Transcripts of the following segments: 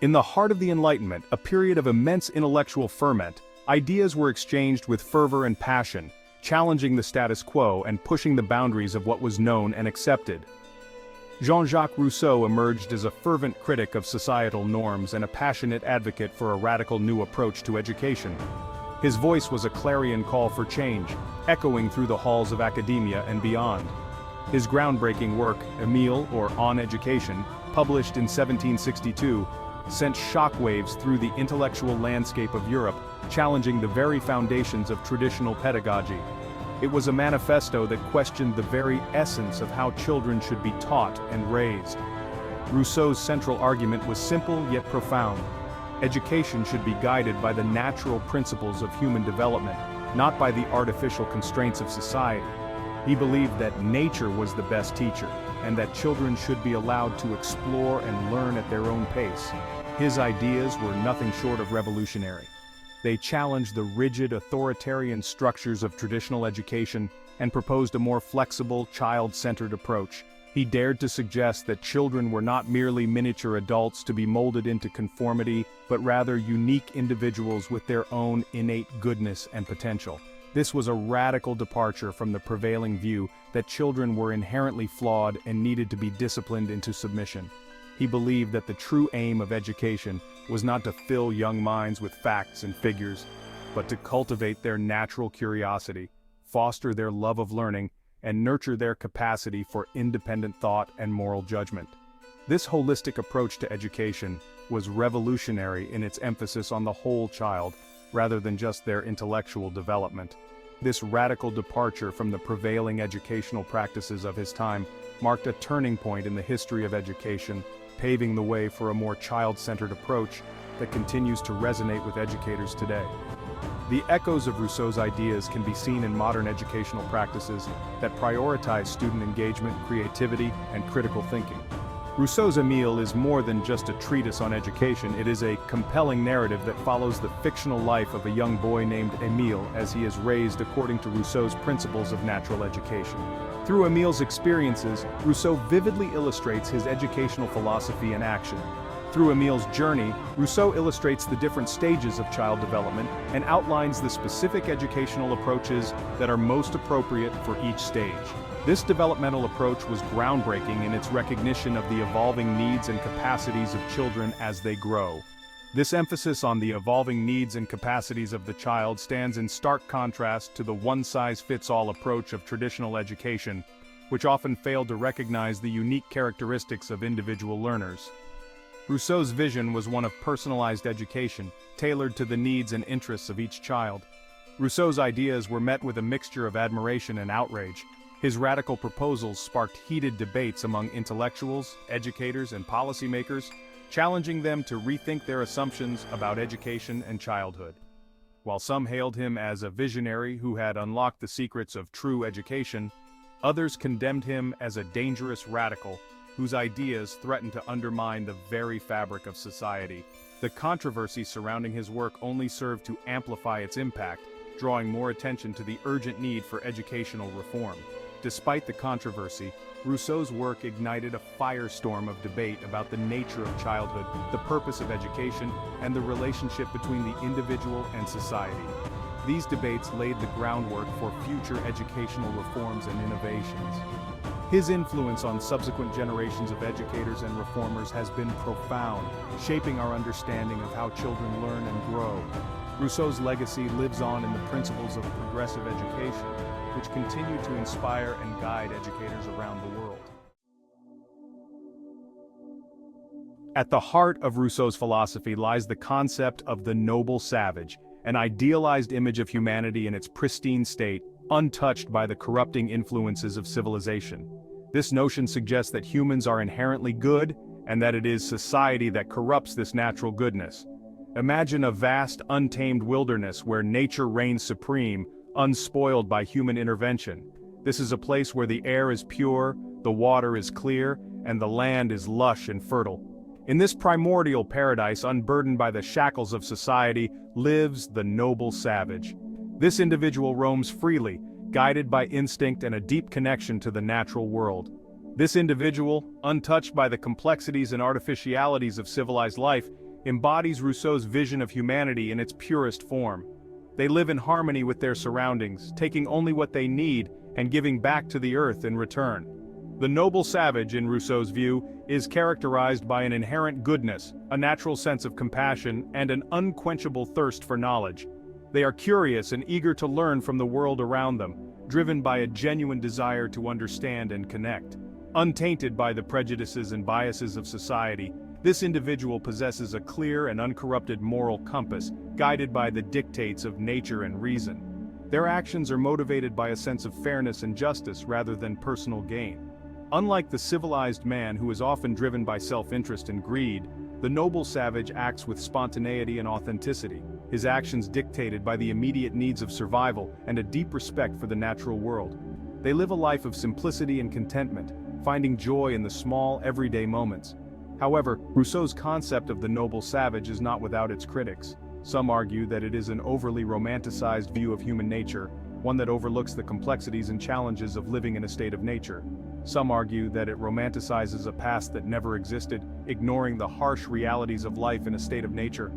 In the heart of the Enlightenment, a period of immense intellectual ferment, ideas were exchanged with fervor and passion, challenging the status quo and pushing the boundaries of what was known and accepted. Jean-Jacques Rousseau emerged as a fervent critic of societal norms and a passionate advocate for a radical new approach to education. His voice was a clarion call for change, echoing through the halls of academia and beyond. His groundbreaking work, Émile, or On Education, published in 1762, sent shockwaves through the intellectual landscape of Europe, challenging the very foundations of traditional pedagogy. It was a manifesto that questioned the very essence of how children should be taught and raised. Rousseau's central argument was simple yet profound. Education should be guided by the natural principles of human development, not by the artificial constraints of society. He believed that nature was the best teacher, and that children should be allowed to explore and learn at their own pace. His ideas were nothing short of revolutionary. They challenged the rigid authoritarian structures of traditional education and proposed a more flexible, child-centered approach. He dared to suggest that children were not merely miniature adults to be molded into conformity, but rather unique individuals with their own innate goodness and potential. This was a radical departure from the prevailing view that children were inherently flawed and needed to be disciplined into submission. He believed that the true aim of education was not to fill young minds with facts and figures, but to cultivate their natural curiosity, foster their love of learning, and nurture their capacity for independent thought and moral judgment. This holistic approach to education was revolutionary in its emphasis on the whole child, rather than just their intellectual development. This radical departure from the prevailing educational practices of his time marked a turning point in the history of education, paving the way for a more child-centered approach that continues to resonate with educators today. The echoes of Rousseau's ideas can be seen in modern educational practices that prioritize student engagement, creativity, and critical thinking. Rousseau's Émile is more than just a treatise on education. It is a compelling narrative that follows the fictional life of a young boy named Émile as he is raised according to Rousseau's principles of natural education. Through Émile's experiences, Rousseau vividly illustrates his educational philosophy in action. Through Émile's journey, Rousseau illustrates the different stages of child development and outlines the specific educational approaches that are most appropriate for each stage. This developmental approach was groundbreaking in its recognition of the evolving needs and capacities of children as they grow. This emphasis on the evolving needs and capacities of the child stands in stark contrast to the one-size-fits-all approach of traditional education, which often failed to recognize the unique characteristics of individual learners. Rousseau's vision was one of personalized education, tailored to the needs and interests of each child. Rousseau's ideas were met with a mixture of admiration and outrage. His radical proposals sparked heated debates among intellectuals, educators, and policymakers, challenging them to rethink their assumptions about education and childhood. While some hailed him as a visionary who had unlocked the secrets of true education, others condemned him as a dangerous radical whose ideas threatened to undermine the very fabric of society. The controversy surrounding his work only served to amplify its impact, drawing more attention to the urgent need for educational reform. Despite the controversy, Rousseau's work ignited a firestorm of debate about the nature of childhood, the purpose of education, and the relationship between the individual and society. These debates laid the groundwork for future educational reforms and innovations. His influence on subsequent generations of educators and reformers has been profound, shaping our understanding of how children learn and grow. Rousseau's legacy lives on in the principles of progressive education, which continue to inspire and guide educators around the world. At the heart of Rousseau's philosophy lies the concept of the noble savage, an idealized image of humanity in its pristine state, untouched by the corrupting influences of civilization. This notion suggests that humans are inherently good, and that it is society that corrupts this natural goodness. Imagine a vast, untamed wilderness where nature reigns supreme, unspoiled by human intervention. This is a place where the air is pure, the water is clear, and the land is lush and fertile. In this primordial paradise, unburdened by the shackles of society, lives the noble savage. This individual roams freely, guided by instinct and a deep connection to the natural world. This individual, untouched by the complexities and artificialities of civilized life, embodies Rousseau's vision of humanity in its purest form. They live in harmony with their surroundings, taking only what they need and giving back to the earth in return. The noble savage, in Rousseau's view, is characterized by an inherent goodness, a natural sense of compassion, and an unquenchable thirst for knowledge. They are curious and eager to learn from the world around them, driven by a genuine desire to understand and connect. Untainted by the prejudices and biases of society, this individual possesses a clear and uncorrupted moral compass, guided by the dictates of nature and reason. Their actions are motivated by a sense of fairness and justice rather than personal gain. Unlike the civilized man who is often driven by self-interest and greed, the noble savage acts with spontaneity and authenticity, his actions dictated by the immediate needs of survival and a deep respect for the natural world. They live a life of simplicity and contentment, finding joy in the small, everyday moments. However, Rousseau's concept of the noble savage is not without its critics. Some argue that it is an overly romanticized view of human nature, one that overlooks the complexities and challenges of living in a state of nature. Some argue that it romanticizes a past that never existed, ignoring the harsh realities of life in a state of nature.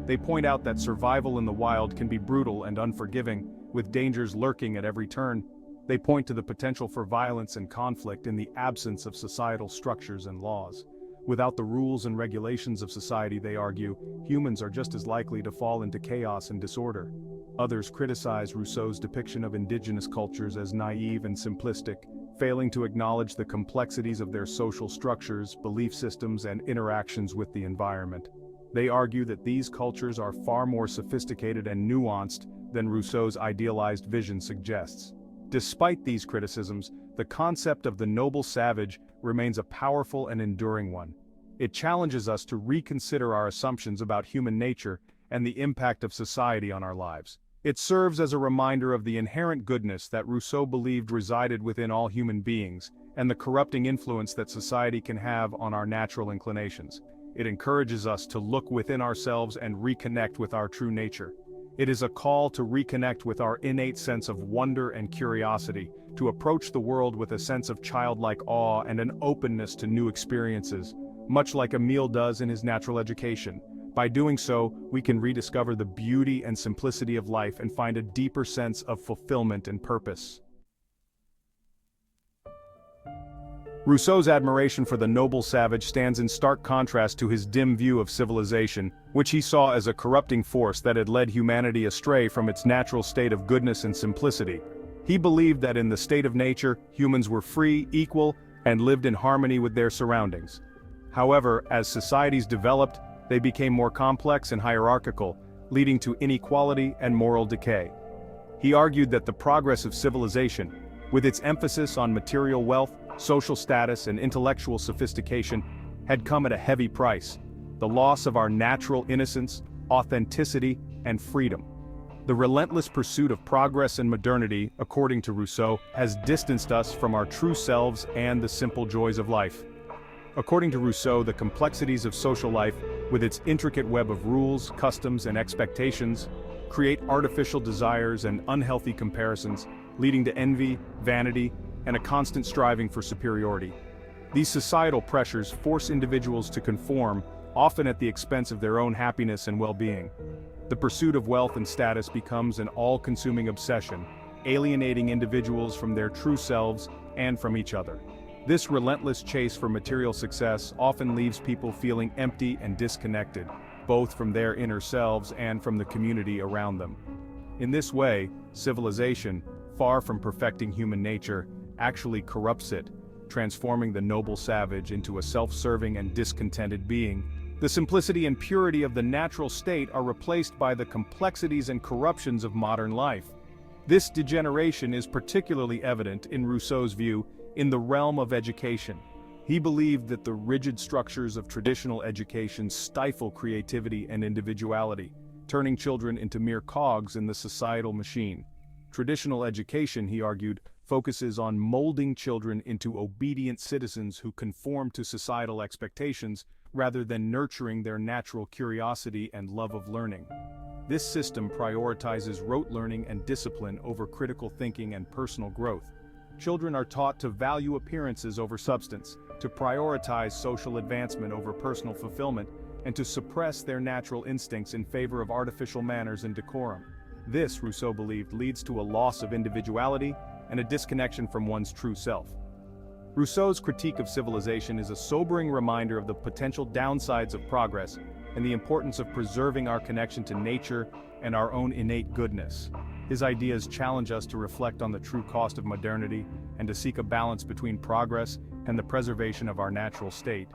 They point out that survival in the wild can be brutal and unforgiving, with dangers lurking at every turn. They point to the potential for violence and conflict in the absence of societal structures and laws. Without the rules and regulations of society, they argue, humans are just as likely to fall into chaos and disorder. Others criticize Rousseau's depiction of indigenous cultures as naive and simplistic, failing to acknowledge the complexities of their social structures, belief systems, and interactions with the environment. They argue that these cultures are far more sophisticated and nuanced than Rousseau's idealized vision suggests. Despite these criticisms, the concept of the noble savage remains a powerful and enduring one. It challenges us to reconsider our assumptions about human nature and the impact of society on our lives. It serves as a reminder of the inherent goodness that Rousseau believed resided within all human beings, and the corrupting influence that society can have on our natural inclinations. It encourages us to look within ourselves and reconnect with our true nature. It is a call to reconnect with our innate sense of wonder and curiosity, to approach the world with a sense of childlike awe and an openness to new experiences, much like Emile does in his natural education. By doing so, we can rediscover the beauty and simplicity of life and find a deeper sense of fulfillment and purpose. Rousseau's admiration for the noble savage stands in stark contrast to his dim view of civilization, which he saw as a corrupting force that had led humanity astray from its natural state of goodness and simplicity. He believed that in the state of nature, humans were free, equal, and lived in harmony with their surroundings. However, as societies developed, they became more complex and hierarchical, leading to inequality and moral decay. He argued that the progress of civilization, with its emphasis on material wealth, social status, and intellectual sophistication, had come at a heavy price: the loss of our natural innocence, authenticity, and freedom. The relentless pursuit of progress and modernity, according to Rousseau, has distanced us from our true selves and the simple joys of life. According to Rousseau, the complexities of social life, with its intricate web of rules, customs, and expectations, create artificial desires and unhealthy comparisons, leading to envy, vanity, and a constant striving for superiority. These societal pressures force individuals to conform, often at the expense of their own happiness and well-being. The pursuit of wealth and status becomes an all-consuming obsession, alienating individuals from their true selves and from each other. This relentless chase for material success often leaves people feeling empty and disconnected, both from their inner selves and from the community around them. In this way, civilization, far from perfecting human nature, actually corrupts it, transforming the noble savage into a self-serving and discontented being. The simplicity and purity of the natural state are replaced by the complexities and corruptions of modern life. This degeneration is particularly evident, in Rousseau's view, in the realm of education. He believed that the rigid structures of traditional education stifle creativity and individuality, turning children into mere cogs in the societal machine. Traditional education, he argued, focuses on molding children into obedient citizens who conform to societal expectations rather than nurturing their natural curiosity and love of learning. This system prioritizes rote learning and discipline over critical thinking and personal growth. Children are taught to value appearances over substance, to prioritize social advancement over personal fulfillment, and to suppress their natural instincts in favor of artificial manners and decorum. This, Rousseau believed, leads to a loss of individuality and a disconnection from one's true self. Rousseau's critique of civilization is a sobering reminder of the potential downsides of progress and the importance of preserving our connection to nature and our own innate goodness. His ideas challenge us to reflect on the true cost of modernity and to seek a balance between progress and the preservation of our natural state.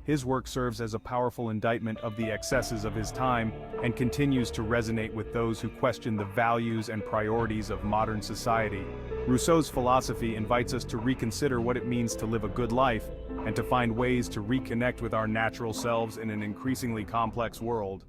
His work serves as a powerful indictment of the excesses of his time and continues to resonate with those who question the values and priorities of modern society. Rousseau's philosophy invites us to reconsider what it means to live a good life and to find ways to reconnect with our natural selves in an increasingly complex world.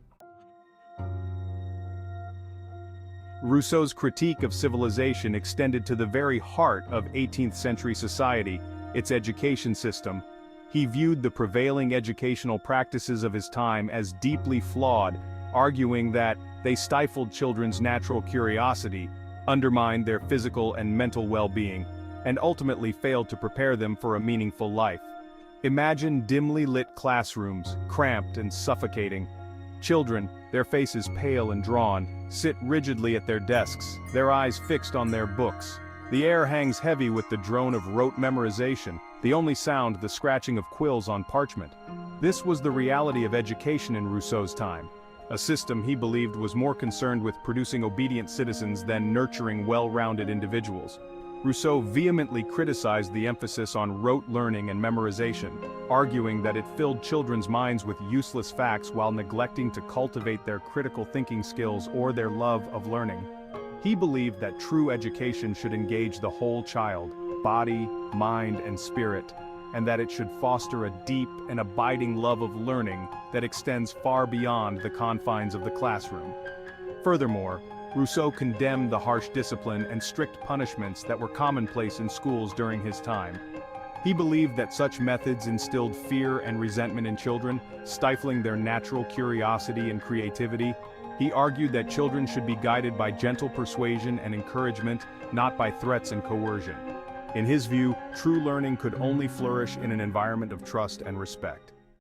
Rousseau's critique of civilization extended to the very heart of 18th century society, its education system. He viewed the prevailing educational practices of his time as deeply flawed, arguing that they stifled children's natural curiosity, undermined their physical and mental well-being, and ultimately failed to prepare them for a meaningful life. Imagine dimly lit classrooms, cramped and suffocating. Children, their faces pale and drawn, sit rigidly at their desks, their eyes fixed on their books. The air hangs heavy with the drone of rote memorization, the only sound the scratching of quills on parchment. This was the reality of education in Rousseau's time, a system he believed was more concerned with producing obedient citizens than nurturing well-rounded individuals. Rousseau vehemently criticized the emphasis on rote learning and memorization, arguing that it filled children's minds with useless facts while neglecting to cultivate their critical thinking skills or their love of learning. He believed that true education should engage the whole child, body, mind, and spirit, and that it should foster a deep and abiding love of learning that extends far beyond the confines of the classroom. Furthermore, Rousseau condemned the harsh discipline and strict punishments that were commonplace in schools during his time. He believed that such methods instilled fear and resentment in children, stifling their natural curiosity and creativity. He argued that children should be guided by gentle persuasion and encouragement, not by threats and coercion. In his view, true learning could only flourish in an environment of trust and respect.